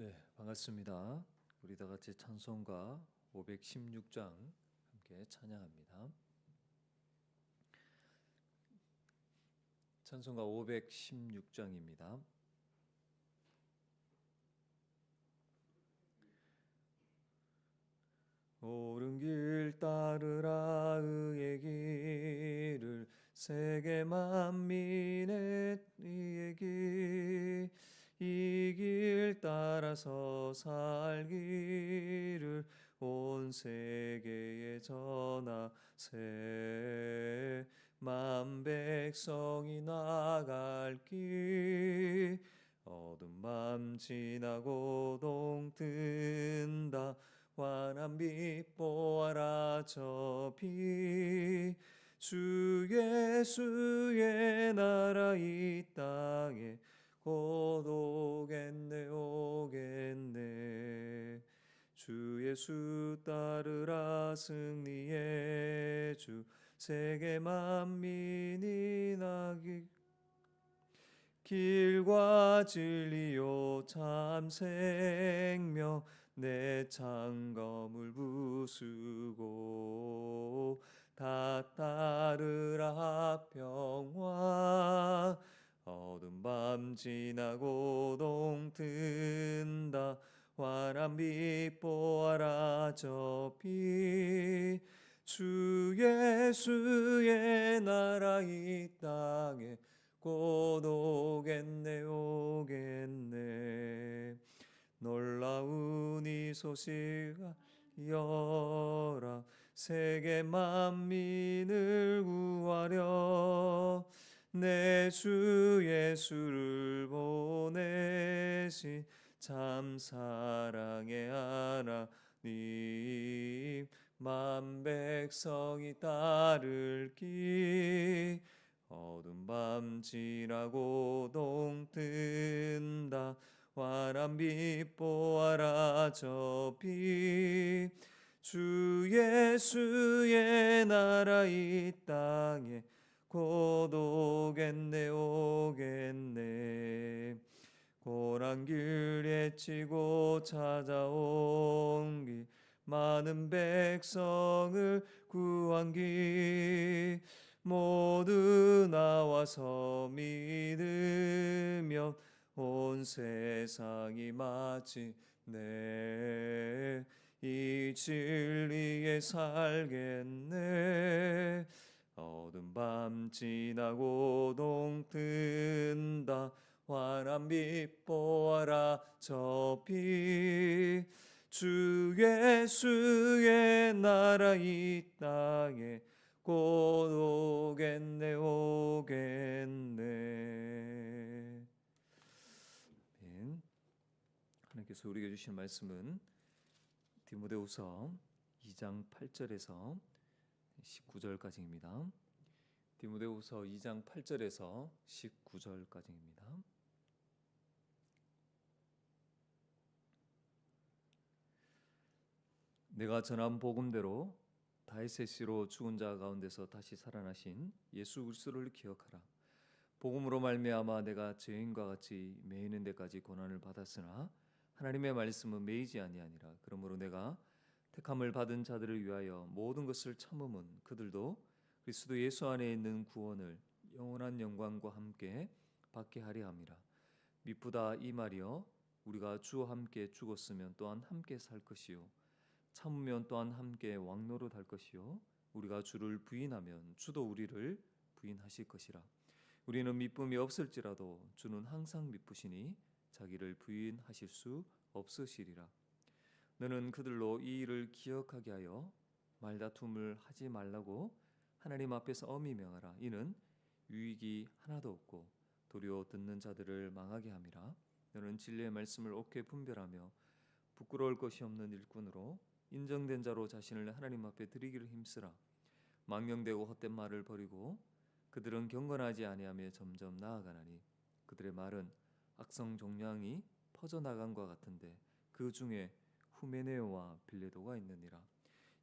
네, 반갑습니다. 우리 다 같이 찬송가 516장 함께 찬양합니다. 찬송가 516장입니다. 옳은 길 따르라 의의 길을 세계 만민의 의의 길 이 길 따라서 살기를 온 세계에 전하세 만 백성이 나갈 길 어두운 밤 지나고 동뜬다 환한 빛 보아라 저 빛 주 예수의 나라 이 땅에 곧 오겠네 오겠네 주 예수 따르라 승리의 주 세계 만민이 나기 길과 진리요 참 생명 내 창검을 부수고 다 따르라 평화 어두운 밤 지나고 동뜬다 환한 빛 보아라 저 빛 주 예수의 나라 이 땅에 곧 오겠네 오겠네 놀라운 이 소식 알려라 세계 만민을 구하려 내 주 예수를 보내신 참 사랑의 하나님 만 백성이 따를 길 어두운 밤 지나고 동뜬다 환한 빛 보아라 저 빛 주 예수의 나라 이 땅에 곧 오겠네 오겠네 고난 길 헤치고 찾아온 길 많은 백성을 구한 길 모두 나와서 믿으면 온 세상이 마치 내 이 진리에 살겠네 어두운 밤 지나고 동뜬다 환한 빛 보아라 저 빛 주 예수의 나라 이 땅에 곧 오겠네 오겠네. 아멘. 하나님께서 우리에게 주신 말씀은 디모데후서 2장 8절에서 19절까지입니다. 디모데후서 2장 8절에서 19절까지입니다. 내가 전한 복음대로 다윗의 씨로 죽은 자 가운데서 다시 살아나신 예수 그리스도를 기억하라. 복음으로 말미암아 내가 죄인과 같이 매이는 데까지 고난을 받았으나 하나님의 말씀은 매이지 아니하니라. 그러므로 내가 택함을 받은 자들을 위하여 모든 것을 참음은 그들도 그리스도 예수 안에 있는 구원을 영원한 영광과 함께 받게 하려 함이라. 미쁘다 이 말이여 우리가 주와 함께 죽었으면 또한 함께 살 것이요 참으면 또한 함께 왕노릇할 것이요 우리가 주를 부인하면 주도 우리를 부인하실 것이라. 우리는 미쁨이 없을지라도 주는 항상 미쁘시니 자기를 부인하실 수 없으시리라. 너는 그들로 이 일을 기억하게 하여 말다툼을 하지 말라고 하나님 앞에서 엄히 명하라. 이는 유익이 하나도 없고 도리어 듣는 자들을 망하게 함이라. 너는 진리의 말씀을 옳게 분별하며 부끄러울 것이 없는 일꾼으로 인정된 자로 자신을 하나님 앞에 드리기를 힘쓰라. 망령되고 헛된 말을 버리고 그들은 경건하지 아니하며 점점 나아가나니 그들의 말은 악성 종양이 퍼져나간과 같은데 그 중에 후메네오와 빌레도가 있느니라.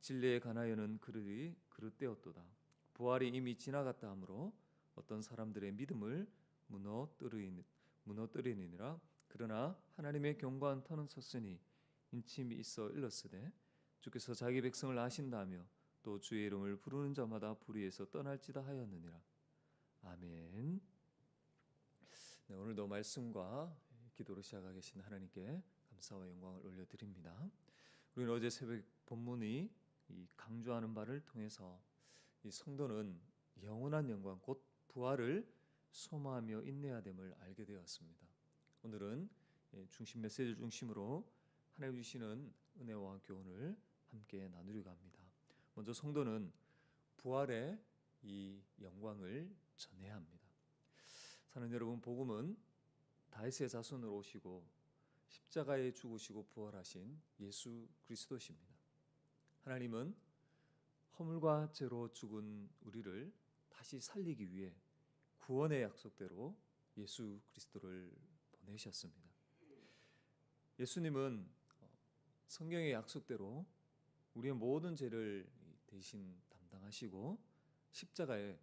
진리에 관하여는 그들이 그릇되었도다. 부활이 이미 지나갔다 하므로 어떤 사람들의 믿음을 무너뜨리느니라. 그러나 하나님의 견고한 터는 섰으니 인침이 있어 일렀으되 주께서 자기 백성을 아신다며 또 주의 이름을 부르는 자마다 불의에서 떠날지다 하였느니라. 아멘. 네, 오늘도 말씀과 기도로 시작하신 하나님께 감사와 영광을 올려드립니다. 우리는 어제 새벽 본문이 이 강조하는 바를 통해서 이 성도는 영원한 영광 곧 부활을 소망하며 인내하됨을 알게 되었습니다. 오늘은 중심 메시지를 중심으로 하나님 주시는 은혜와 교훈을 함께 나누려고 합니다. 먼저 성도는 부활의 이 영광을 전해야 합니다. 사랑하는 여러분, 복음은 다윗의 자손으로 오시고 십자가에 죽으시고 부활하신 예수 그리스도십니다. 하나님은 허물과 죄로 죽은 우리를 다시 살리기 위해 구원의 약속대로 예수 그리스도를 보내셨습니다. 예수님은 성경의 약속대로 우리의 모든 죄를 대신 담당하시고 십자가에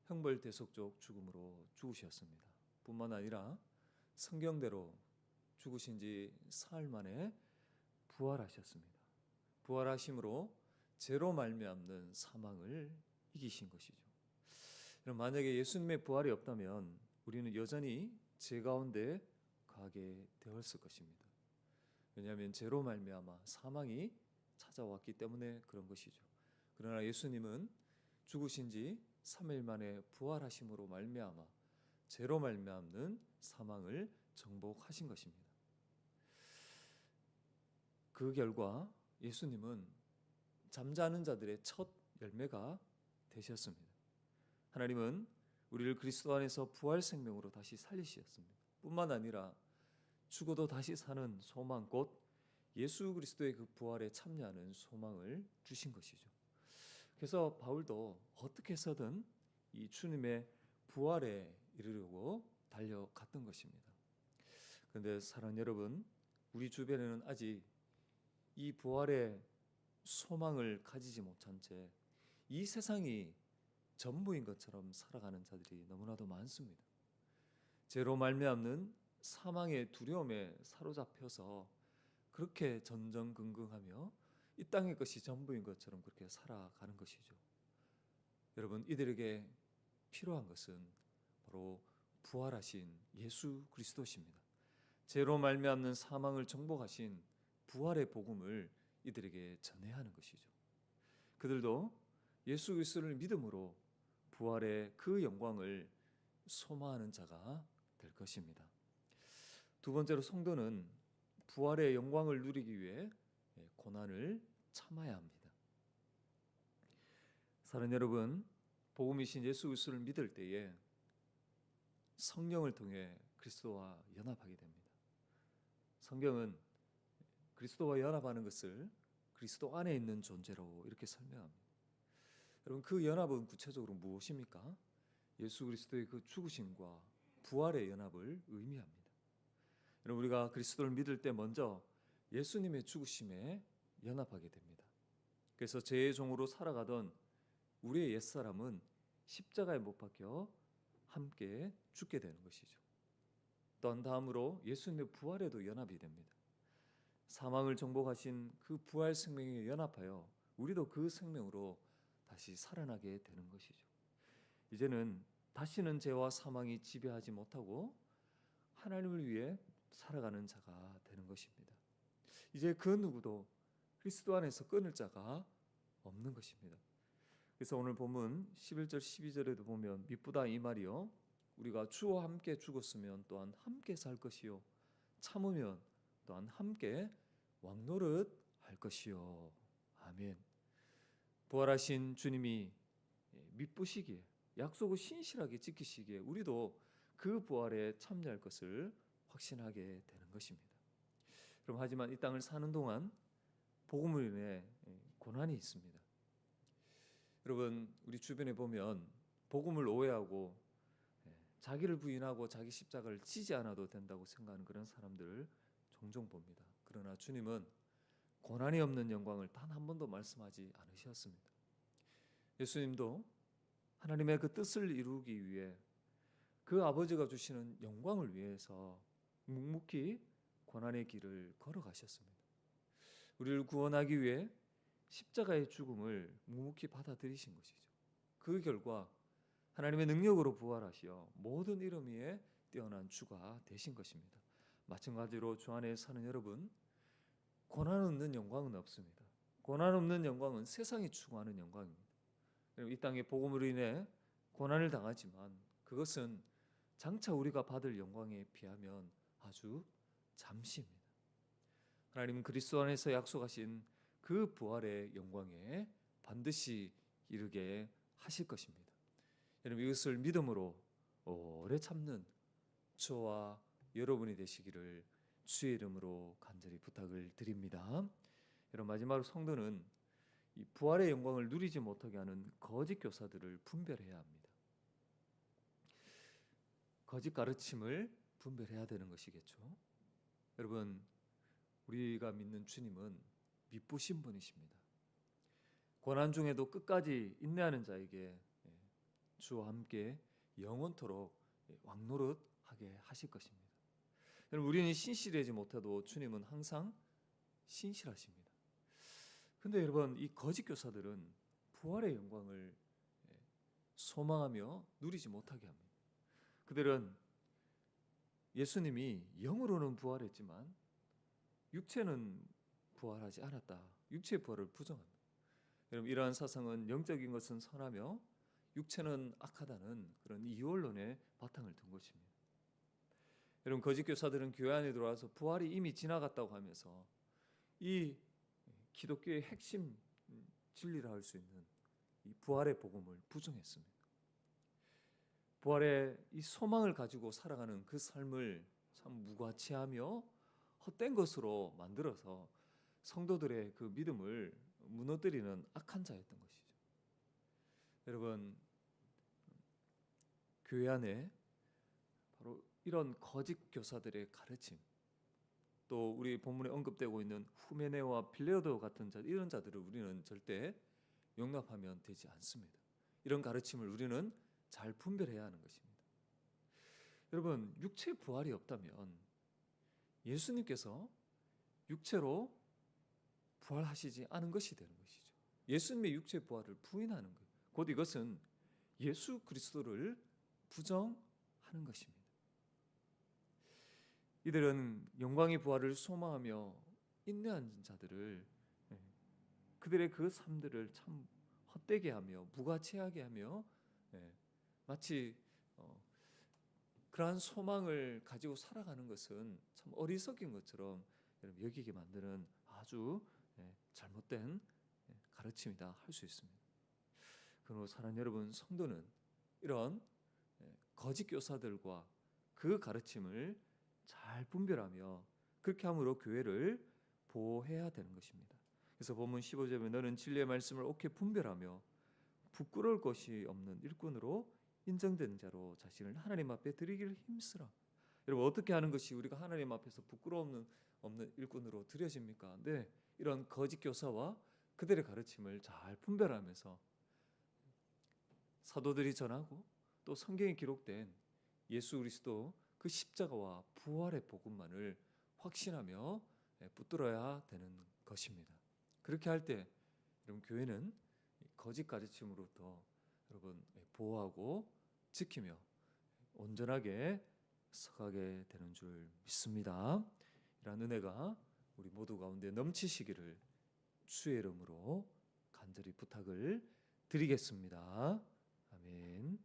형벌 대속적 죽음으로 죽으셨습니다. 뿐만 아니라 성경대로 죽으신 지 사흘 만에 부활하셨습니다. 부활하심으로 죄로 말미암는 사망을 이기신 것이죠. 그럼 만약에 예수님의 부활이 없다면 우리는 여전히 죄 가운데 가게 되었을 것입니다. 왜냐하면 죄로 말미암아 사망이 찾아왔기 때문에 그런 것이죠. 그러나 예수님은 죽으신 지 3일 만에 부활하심으로 말미암아 죄로 말미암는 사망을 정복하신 것입니다. 그 결과 예수님은 잠자는 자들의 첫 열매가 되셨습니다. 하나님은 우리를 그리스도 안에서 부활 생명으로 다시 살리셨습니다. 뿐만 아니라 죽어도 다시 사는 소망 곧 예수 그리스도의 그 부활에 참여하는 소망을 주신 것이죠. 그래서 바울도 어떻게 해서든 이 주님의 부활에 이르려고 달려갔던 것입니다. 그런데 사랑하는 여러분, 우리 주변에는 아직 이 부활의 소망을 가지지 못한 채 이 세상이 전부인 것처럼 살아가는 자들이 너무나도 많습니다. 죄로 말미암는 사망의 두려움에 사로잡혀서 그렇게 전전긍긍하며 이 땅의 것이 전부인 것처럼 그렇게 살아가는 것이죠. 여러분, 이들에게 필요한 것은 바로 부활하신 예수 그리스도십니다. 죄로 말미암는 사망을 정복하신 부활의 복음을 이들에게 전해야 하는 것이죠. 그들도 예수 그리스도를 믿음으로 부활의 그 영광을 소망하는 자가 될 것입니다. 두 번째로 성도는 부활의 영광을 누리기 위해 고난을 참아야 합니다. 사랑하는 여러분, 복음이신 예수 그리스도를 믿을 때에 성령을 통해 그리스도와 연합하게 됩니다. 성경은 그리스도와 연합하는 것을 그리스도 안에 있는 존재로 이렇게 설명합니다. 여러분, 그 연합은 구체적으로 무엇입니까? 예수 그리스도의 그 죽으심과 부활의 연합을 의미합니다. 여러분, 우리가 그리스도를 믿을 때 먼저 예수님의 죽으심에 연합하게 됩니다. 그래서 죄의 종으로 살아가던 우리의 옛사람은 십자가에 못 박혀 함께 죽게 되는 것이죠. 또한 다음으로 예수님의 부활에도 연합이 됩니다. 사망을 정복하신 그 부활 생명에 연합하여 우리도 그 생명으로 다시 살아나게 되는 것이죠. 이제는 다시는 죄와 사망이 지배하지 못하고 하나님을 위해 살아가는 자가 되는 것입니다. 이제 그 누구도 그리스도 안에서 끊을 자가 없는 것입니다. 그래서 오늘 본문 11절 12절에도 보면 미쁘다 이 말이요 우리가 주와 함께 죽었으면 또한 함께 살 것이요 참으면 또한 함께 왕노릇 할 것이요. 아멘. 부활하신 주님이 미쁘시기에 약속을 신실하게 지키시기에 우리도 그 부활에 참여할 것을 확신하게 되는 것입니다. 그럼 하지만 이 땅을 사는 동안 복음을 인해 고난이 있습니다. 여러분, 우리 주변에 보면 복음을 오해하고 자기를 부인하고 자기 십자가를 지지 않아도 된다고 생각하는 그런 사람들을 종종 봅니다. 그러나 주님은 고난이 없는 영광을 단 한 번도 말씀하지 않으셨습니다. 예수님도 하나님의 그 뜻을 이루기 위해 그 아버지가 주시는 영광을 위해서 묵묵히 고난의 길을 걸어가셨습니다. 우리를 구원하기 위해 십자가의 죽음을 묵묵히 받아들이신 것이죠. 그 결과 하나님의 능력으로 부활하시어 모든 이름 위에 뛰어난 주가 되신 것입니다. 마찬가지로 주 안에 사는 여러분, 고난 없는 영광은 없습니다. 고난 없는 영광은 세상이 추구하는 영광입니다. 이 땅의 복음으로 인해 고난을 당하지만 그것은 장차 우리가 받을 영광에 비하면 아주 잠시입니다. 하나님은 그리스도 안에서 약속하신 그 부활의 영광에 반드시 이르게 하실 것입니다. 여러분, 이것을 믿음으로 오래 참는 저와 여러분이 되시기를 주의 이름으로 간절히 부탁을 드립니다. 여러분, 마지막으로 성도는 이 부활의 영광을 누리지 못하게 하는 거짓 교사들을 분별해야 합니다. 거짓 가르침을 분별해야 되는 것이겠죠. 여러분, 우리가 믿는 주님은 미쁘신 분이십니다. 고난 중에도 끝까지 인내하는 자에게 주와 함께 영원토록 왕노릇하게 하실 것입니다. 여러분, 우리는 신실하지 못해도 주님은 항상 신실하십니다. 근데 여러분, 이 거짓 교사들은 부활의 영광을 소망하며 누리지 못하게 합니다. 그들은 예수님이 영으로는 부활했지만 육체는 부활하지 않았다. 육체의 부활을 부정합니다. 여러분, 이러한 사상은 영적인 것은 선하며 육체는 악하다는 그런 이원론에 바탕을 둔 것입니다. 여러분, 거짓 교사들은 교회 안에 들어와서 부활이 이미 지나갔다고 하면서 이 기독교의 핵심 진리라 할 수 있는 이 부활의 복음을 부정했습니다. 부활의 이 소망을 가지고 살아가는 그 삶을 참 무가치하며 헛된 것으로 만들어서 성도들의 그 믿음을 무너뜨리는 악한 자였던 것이죠. 여러분, 교회 안에 바로 이런 거짓 교사들의 가르침, 또 우리 본문에 언급되고 있는 후메네와 빌레오도 같은 자, 이런 자들을 우리는 절대 용납하면 되지 않습니다. 이런 가르침을 우리는 잘 분별해야 하는 것입니다. 여러분, 육체 부활이 없다면 예수님께서 육체로 부활하시지 않은 것이 되는 것이죠. 예수님의 육체 부활을 부인하는 것, 곧 이것은 예수 그리스도를 부정하는 것입니다. 이들은 영광의 부활을 소망하며 인내한 자들을, 그들의 그 삶들을 참 헛되게 하며 무가치하게 하며 마치 그러한 소망을 가지고 살아가는 것은 참 어리석인 것처럼 여기게 만드는 아주 잘못된 가르침이다 할 수 있습니다. 그러므로 사랑하는 여러분, 성도는 이런 거짓 교사들과 그 가르침을 잘 분별하며 그렇게 함으로 교회를 보호해야 되는 것입니다. 그래서 본문 15절에 너는 진리의 말씀을 옳게 분별하며 부끄러울 것이 없는 일꾼으로 인정된 자로 자신을 하나님 앞에 드리기를 힘쓰라. 여러분, 어떻게 하는 것이 우리가 하나님 앞에서 부끄러움 없는 일꾼으로 드려집니까? 네, 이런 거짓 교사와 그들의 가르침을 잘 분별하면서 사도들이 전하고 또 성경에 기록된 예수 그리스도 그 십자가와 부활의 복음만을 확신하며 붙들어야 되는 것입니다. 그렇게 할 때 여러분, 교회는 거짓 가르침으로부터 여러분 보호하고 지키며 온전하게 서가게 되는 줄 믿습니다. 이러한 은혜가 우리 모두 가운데 넘치시기를 주의 이름으로 간절히 부탁을 드리겠습니다. 아멘.